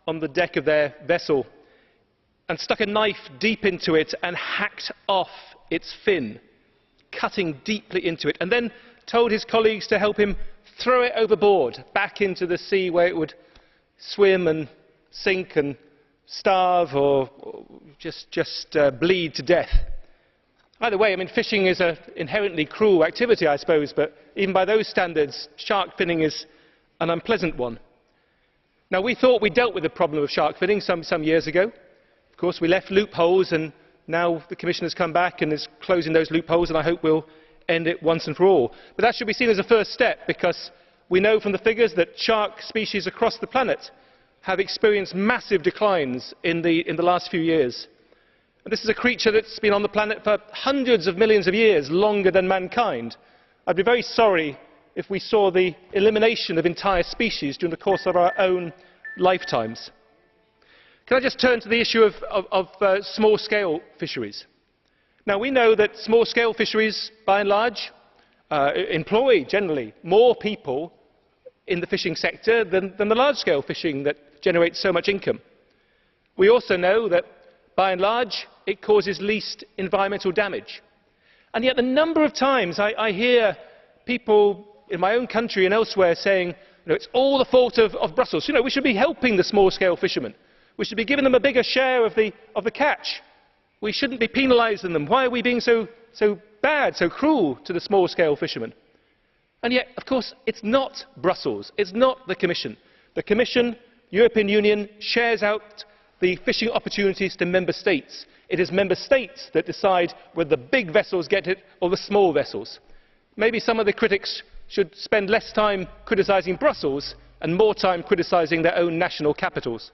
on the deck of their vessel and stuck a knife deep into it and hacked off its fin, cutting deeply into it, and then told his colleagues to help him throw it overboard back into the sea where it would swim and sink and starve or just bleed to death. Either way, I mean, fishing is an inherently cruel activity, I suppose, but even by those standards, shark finning is an unpleasant one. Now, we thought we dealt with the problem of shark finning some years ago. Of course, we left loopholes, and now the Commission has come back and is closing those loopholes, and I hope we'll end it once and for all. But that should be seen as a first step, because we know from the figures that shark species across the planet have experienced massive declines in the last few years. And this is a creature that's been on the planet for hundreds of millions of years, longer than mankind. I'd be very sorry if we saw the elimination of entire species during the course of our own lifetimes. Can I just turn to the issue of small-scale fisheries? Now, we know that small-scale fisheries, by and large, employ, generally, more people in the fishing sector than the large-scale fishing that generates so much income. We also know that, by and large, it causes least environmental damage. And yet the number of times I hear people in my own country and elsewhere saying, it's all the fault of Brussels. We should be helping the small-scale fishermen. We should be giving them a bigger share of the catch. We shouldn't be penalising them. Why are we being so bad, so cruel to the small-scale fishermen? And yet, of course, it's not Brussels. It's not the Commission. The Commission, European Union, shares out the fishing opportunities to member states. It is member states that decide whether the big vessels get it or the small vessels. Maybe some of the critics should spend less time criticising Brussels and more time criticising their own national capitals.